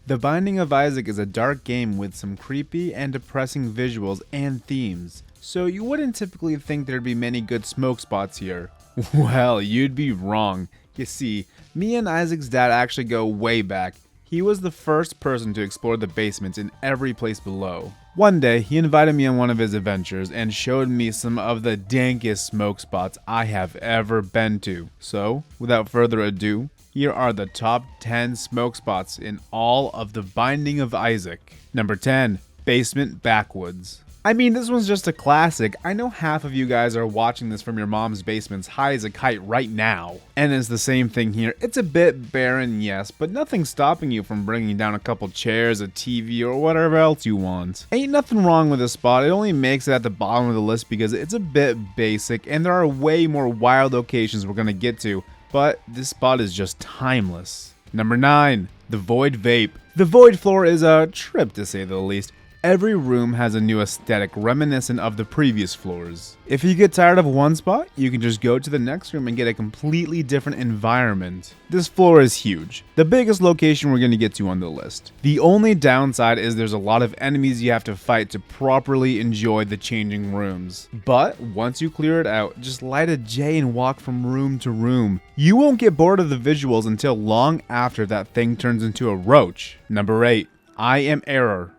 The Binding of Isaac is a dark game with some creepy and depressing visuals and themes, so you wouldn't typically think there'd be many good smoke spots here. Well, you'd be wrong. You see, me and Isaac's dad actually go way back. He was the first person to explore the basements in every place below. One day, he invited me on one of his adventures and showed me some of the dankest smoke spots I have ever been to. So, without further ado, here are the top 10 smoke spots in all of The Binding of Isaac. Number 10. Basement Backwoods. I mean, this one's just a classic. I know half of you guys are watching this from your mom's basements high as a kite right now. And it's the same thing here. It's a bit barren, yes, but nothing's stopping you from bringing down a couple chairs, a TV, or whatever else you want. Ain't nothing wrong with this spot. It only makes it at the bottom of the list because it's a bit basic and there are way more wild locations we're gonna get to, but this spot is just timeless. Number 9. The Void Vape. The Void Floor is a trip to say the least. Every room has a new aesthetic reminiscent of the previous floors. If you get tired of one spot, you can just go to the next room and get a completely different environment. This floor is huge, the biggest location we're going to get to on the list. The only downside is there's a lot of enemies you have to fight to properly enjoy the changing rooms. But once you clear it out, just light a J and walk from room to room. You won't get bored of the visuals until long after that thing turns into a roach. Number 8. I Am Error.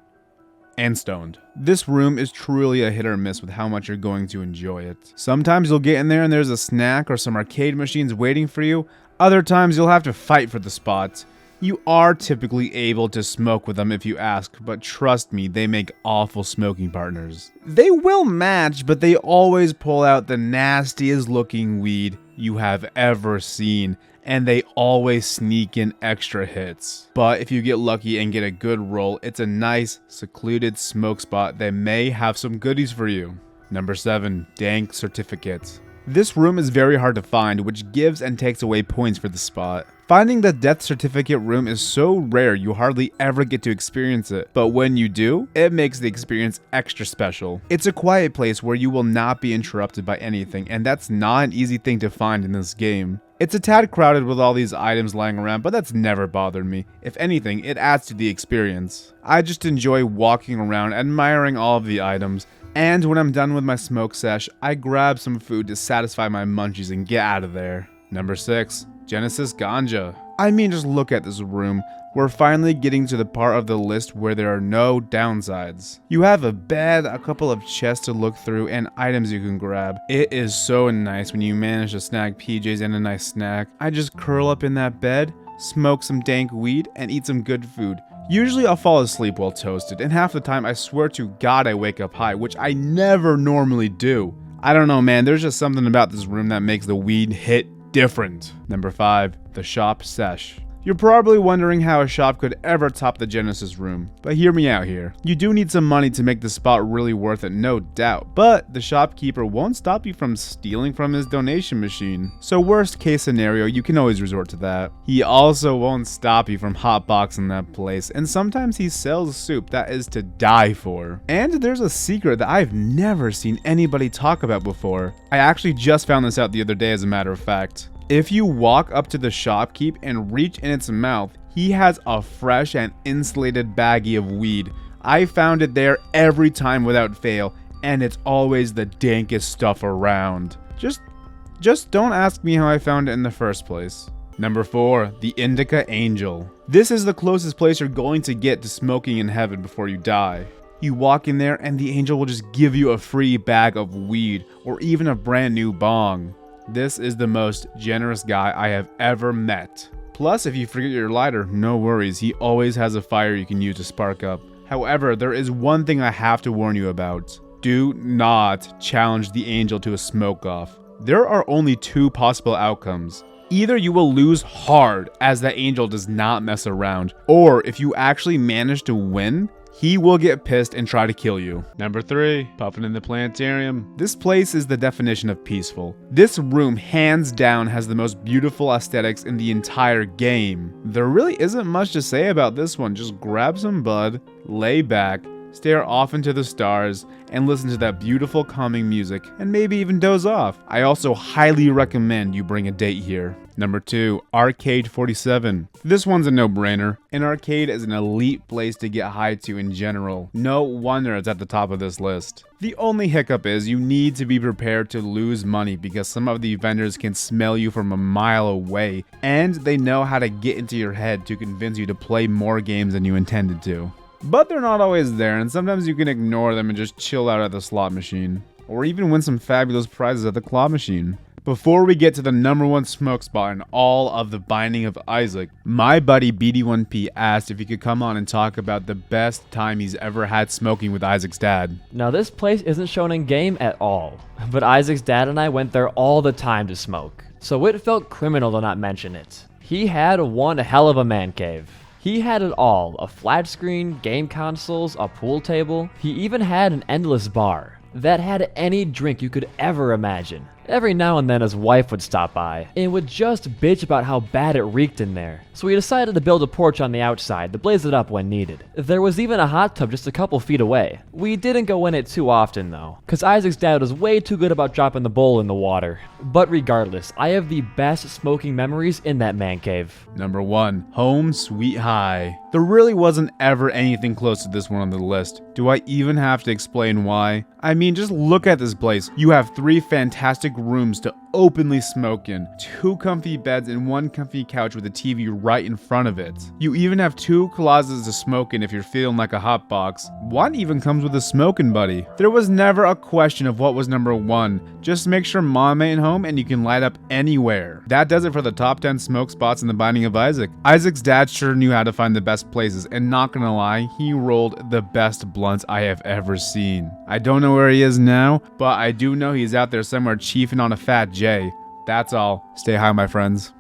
And Stoned. This room is truly a hit or miss with how much you're going to enjoy it. Sometimes you'll get in there and there's a snack or some arcade machines waiting for you. Other times you'll have to fight for the spots. You are typically able to smoke with them if you ask, but trust me, they make awful smoking partners. They will match, but they always pull out the nastiest looking weed you have ever seen, and they always sneak in extra hits. But if you get lucky and get a good roll, it's a nice, secluded smoke spot that may have some goodies for you. Number 7. Dank Certificates. This room is very hard to find, which gives and takes away points for the spot. Finding the death certificate room is so rare you hardly ever get to experience it, but when you do, it makes the experience extra special. It's a quiet place where you will not be interrupted by anything, and that's not an easy thing to find in this game. It's a tad crowded with all these items lying around, but that's never bothered me. If anything, it adds to the experience. I just enjoy walking around, admiring all of the items, and when I'm done with my smoke sesh, I grab some food to satisfy my munchies and get out of there. Number 6. Genesis Ganja. I mean, just look at this room. We're finally getting to the part of the list where there are no downsides. You have a bed, a couple of chests to look through, and items you can grab. It is so nice when you manage to snag PJs and a nice snack. I just curl up in that bed, smoke some dank weed, and eat some good food. Usually I'll fall asleep while toasted, and half the time I swear to God I wake up high, which I never normally do. I don't know, man, there's just something about this room that makes the weed hit different. Number 5. The Shop Sesh. You're probably wondering how a shop could ever top the Genesis room, but hear me out here. You do need some money to make the spot really worth it, no doubt, but the shopkeeper won't stop you from stealing from his donation machine. So worst case scenario, you can always resort to that. He also won't stop you from hotboxing that place, and sometimes he sells soup that is to die for. And there's a secret that I've never seen anybody talk about before. I actually just found this out the other day, as a matter of fact. If you walk up to the shopkeep and reach in its mouth, he has a fresh and insulated baggie of weed. I found it there every time without fail, and it's always the dankest stuff around. Just don't ask me how I found it in the first place. Number 4. The Indica Angel. This is the closest place you're going to get to smoking in heaven before you die. You walk in there and the angel will just give you a free bag of weed or even a brand new bong. This is the most generous guy I have ever met. Plus, if you forget your lighter, no worries, he always has a fire you can use to spark up. However, there is one thing I have to warn you about. Do not challenge the angel to a smoke-off. There are only 2 possible outcomes. Either you will lose hard, as the angel does not mess around, or if you actually manage to win, he will get pissed and try to kill you. Number 3. Puffin in the Planetarium. This place is the definition of peaceful. This room hands down has the most beautiful aesthetics in the entire game. There really isn't much to say about this one. Just grab some bud, lay back, stare off into the stars, and listen to that beautiful calming music, and maybe even doze off. I also highly recommend you bring a date here. Number 2, Arcade 47. This one's a no-brainer. An arcade is an elite place to get high to in general. No wonder it's at the top of this list. The only hiccup is you need to be prepared to lose money because some of the vendors can smell you from a mile away, and they know how to get into your head to convince you to play more games than you intended to. But they're not always there, and sometimes you can ignore them and just chill out at the slot machine, or even win some fabulous prizes at the claw machine. Before we get to the number 1 smoke spot in all of the Binding of Isaac, my buddy BD1P asked if he could come on and talk about the best time he's ever had smoking with Isaac's dad. Now this place isn't shown in game at all, but Isaac's dad and I went there all the time to smoke, so it felt criminal to not mention it. He had one hell of a man cave. He had it all, a flat screen, game consoles, a pool table. He even had an endless bar that had any drink you could ever imagine. Every now and then his wife would stop by and would just bitch about how bad it reeked in there. So we decided to build a porch on the outside to blaze it up when needed. There was even a hot tub just a couple feet away. We didn't go in it too often though, cause Isaac's dad was way too good about dropping the bowl in the water. But regardless, I have the best smoking memories in that man cave. Number 1, Home Sweet High. There really wasn't ever anything close to this one on the list. Do I even have to explain why? I mean, just look at this place. You have 3 fantastic rooms to openly smoke in, 2 comfy beds and 1 comfy couch with a TV right in front of it. You even have 2 closets to smoke in if you're feeling like a hot box. 1 even comes with a smoking buddy. There was never a question of what was number 1. Just make sure mom ain't home and you can light up anywhere. That does it for the top 10 smoke spots in the Binding of Isaac. Isaac's dad sure knew how to find the best places, and not gonna lie, he rolled the best blunts I have ever seen. I don't know where he is now, but I do know he's out there somewhere chiefing on a fat J. That's all. Stay high, my friends.